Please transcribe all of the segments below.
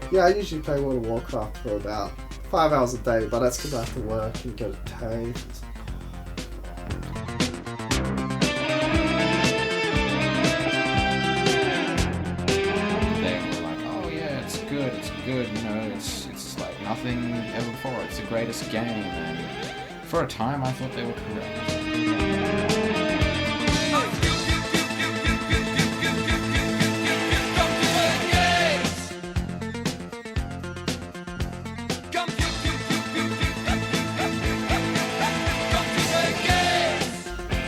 Yeah, I usually play World of Warcraft for about 5 hours a day, but that's because I have to work and go to TAFE. They were like, oh yeah, it's good, you know, it's like nothing ever before, it's the greatest game, and for a time I thought they were correct.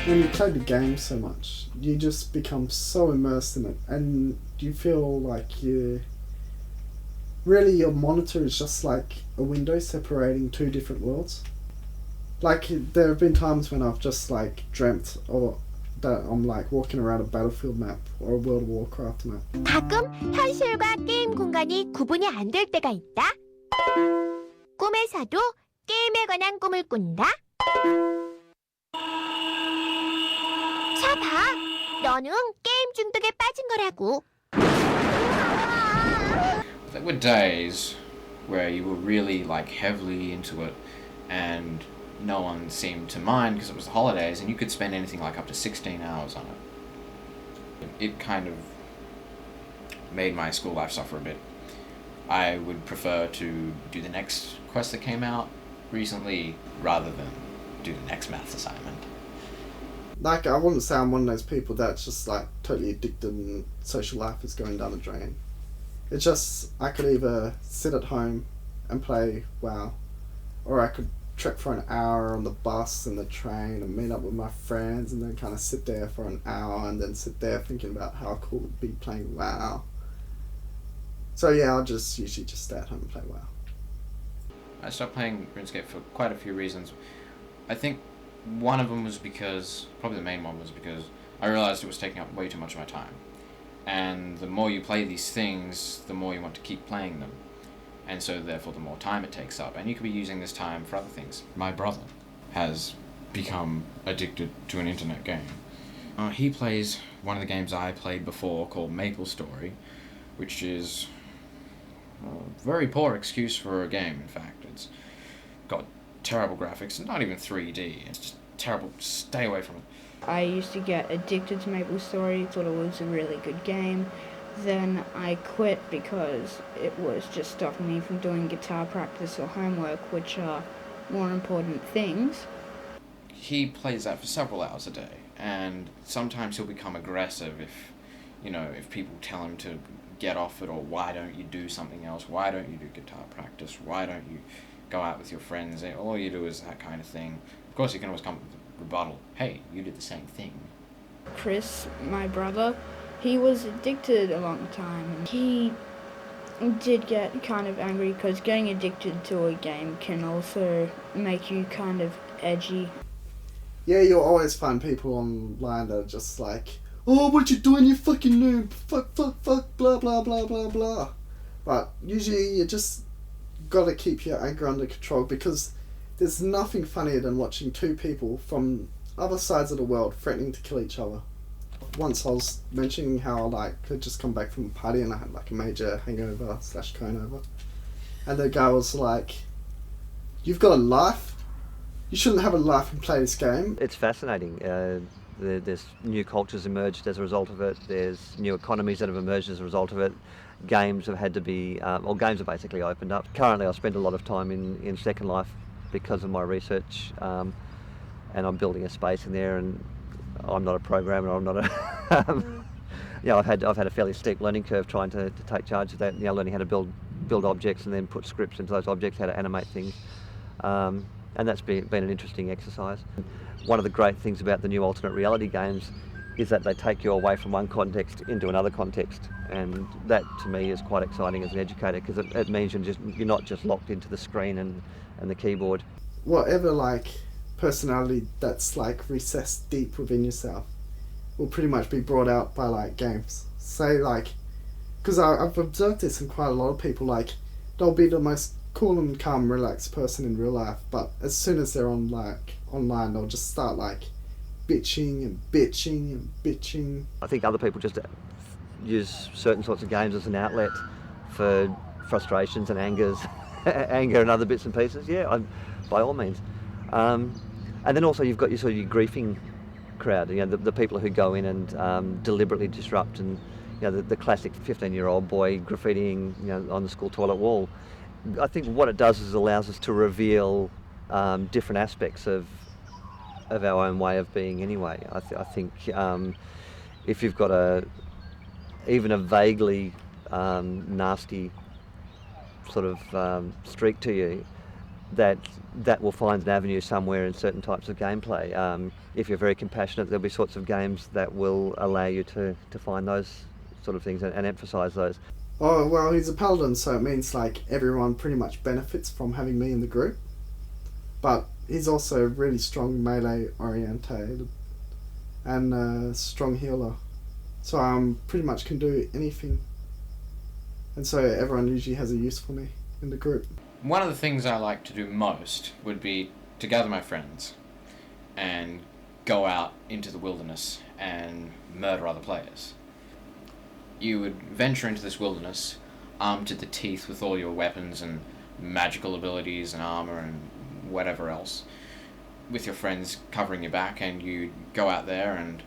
When you play the game so much, you just become so immersed in it, and you feel like really your monitor is just like a window separating two different worlds. Like, there have been times when I've just like dreamt or that I'm like walking around a Battlefield map or a World of Warcraft map. 가끔 현실과 게임 공간이 구분이 안 될 때가 있다. 꿈에서도 게임에 관한 꿈을 꾼다. 자 봐, 너는 게임 중독에 빠진 거라고. There were days where you were really like heavily into it and no one seemed to mind because it was the holidays and you could spend anything like up to 16 hours on it. It kind of made my school life suffer a bit. I would prefer to do the next quest that came out recently rather than do the next maths assignment. Like, I wouldn't say I'm one of those people that's just like totally addicted and social life is going down the drain. It's just, I could either sit at home and play WoW, or I could trek for an hour on the bus and the train and meet up with my friends and then kind of sit there for an hour and then sit there thinking about how cool it would be playing WoW. So yeah, I'll just usually just stay at home and play WoW. I stopped playing RuneScape for quite a few reasons. I think one of them was because, probably the main one was because I realized it was taking up way too much of my time. And the more you play these things, the more you want to keep playing them. And so therefore the more time it takes up. And you could be using this time for other things. My brother has become addicted to an internet game. He plays one of the games I played before called MapleStory, which is a very poor excuse for a game, in fact. It's got terrible graphics, not even 3D. It's just terrible. Stay away from it. I used to get addicted to MapleStory, thought it was a really good game. Then I quit because it was just stopping me from doing guitar practice or homework, which are more important things. He plays that for several hours a day, and sometimes he'll become aggressive if people tell him to get off it, or why don't you do something else, why don't you do guitar practice, why don't you go out with your friends, all you do is that kind of thing. Of course you can always come with a rebuttal, hey, you did the same thing. Chris, my brother, he was addicted a long time, and he did get kind of angry because getting addicted to a game can also make you kind of edgy. Yeah, you'll always find people online that are just like, oh, what you doing, you fucking noob, fuck, blah, blah, blah, blah, blah. But usually you just gotta keep your anger under control, because there's nothing funnier than watching two people from other sides of the world threatening to kill each other. Once I was mentioning how like I'd just come back from a party and I had like a major hangover / cone over, and the guy was like, you've got a life? You shouldn't have a life and play this game. It's fascinating. There's new cultures emerged as a result of it. There's new economies that have emerged as a result of it. Games have had to be, games have basically opened up. Currently I spend a lot of time in Second Life because of my research, and I'm building a space in there, and I'm not a programmer, I'm not a... I've had a fairly steep learning curve trying to take charge of that, learning how to build objects and then put scripts into those objects, how to animate things. And that's been an interesting exercise. One of the great things about the new alternate reality games is that they take you away from one context into another context, and that to me is quite exciting as an educator, because it means you're not just locked into the screen and the keyboard. Whatever like personality that's like recessed deep within yourself will pretty much be brought out by like games. Say like, because I've observed this in quite a lot of people, like they'll be the most cool and calm, relaxed person in real life, but as soon as they're on like online, they'll just start like bitching and bitching and bitching. I think other people just use certain sorts of games as an outlet for frustrations and anger and other bits and pieces. Yeah, by all means. And then also you've got your sort of your griefing crowd, you know, the people who go in and deliberately disrupt, and you know, the classic 15-year-old boy graffitiing, you know, on the school toilet wall. I think what it does is allows us to reveal different aspects of our own way of being anyway. I think if you've got even a vaguely nasty sort of streak to you, that will find an avenue somewhere in certain types of gameplay. If you're very compassionate, there'll be sorts of games that will allow you to find those sort of things and emphasise those. Oh, well, he's a paladin, so it means like everyone pretty much benefits from having me in the group. But he's also really strong melee orientated and a strong healer. So I pretty much can do anything. And so everyone usually has a use for me in the group. One of the things I like to do most would be to gather my friends and go out into the wilderness and murder other players. You would venture into this wilderness armed to the teeth with all your weapons and magical abilities and armor and whatever else, with your friends covering your back, and you'd go out there and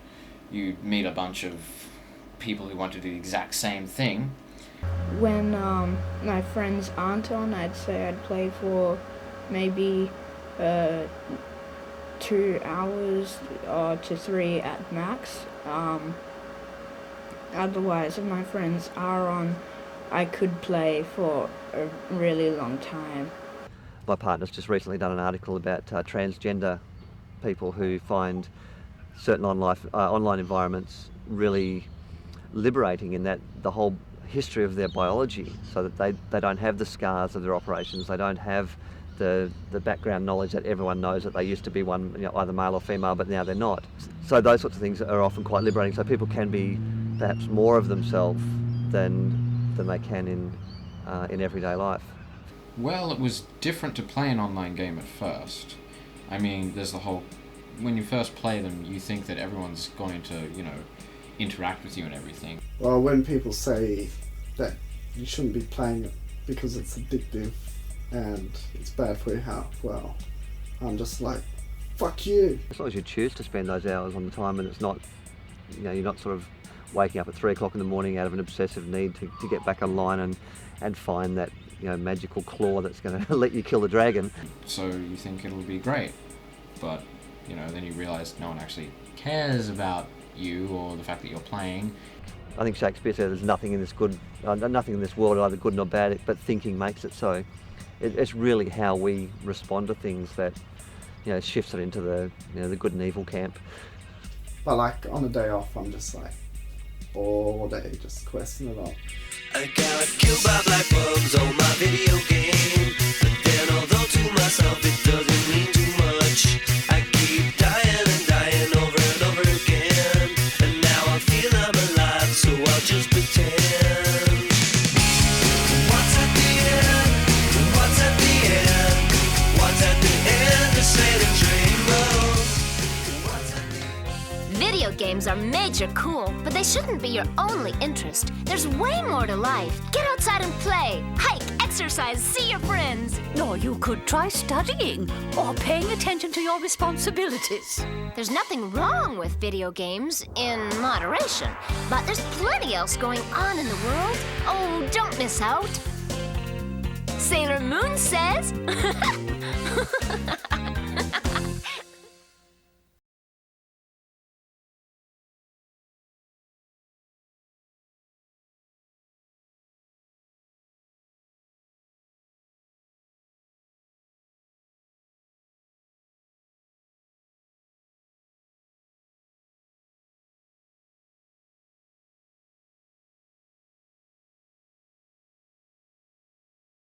you'd meet a bunch of people who want to do the exact same thing. When my friends aren't on, I'd say I'd play for maybe 2 hours to 3 at max. Otherwise, if my friends are on, I could play for a really long time. My partner's just recently done an article about transgender people who find certain online environments really liberating, in that the whole history of their biology, so that they don't have the scars of their operations, they don't have the background knowledge that everyone knows that they used to be one, you know, either male or female, but now they're not. So those sorts of things are often quite liberating, so people can be perhaps more of themselves than they can in everyday life. Well, it was different to play an online game at first. I mean, there's the whole... When you first play them, you think that everyone's going to, you know, interact with you and everything. Well, when people say that you shouldn't be playing it because it's addictive and it's bad for your health, well, I'm just like, fuck you. As long as you choose to spend those hours on the time, and it's not, you know, you're not sort of waking up at 3 o'clock in the morning out of an obsessive need to get back online and find that, you know, magical claw that's going to let you kill the dragon. So you think it'll be great, but, you know, then you realise no one actually cares about you or the fact that you're playing. I think Shakespeare said there's nothing in this world either good nor bad, but thinking makes it so. It's really how we respond to things that, you know, shifts it into the, you know, the good and evil camp. But like on a day off, I'm just like all day just questing it up. I got killed by black bugs on my video game, but then although to myself it doesn't mean too much, I keep dying and dying over and over again, and now I feel I'm alive, so I'll just pretend. What's at the end? What's at the end? What's at the end of Satan's rainbow? What's at the end? Video games are major cool, but they shouldn't be your only interest. There's way more to life. Get outside and play, hike, exercise, see your friends. Or you could try studying or paying attention to your responsibilities. There's nothing wrong with video games in moderation, but there's plenty else going on in the world. Oh, don't miss out. Sailor Moon says...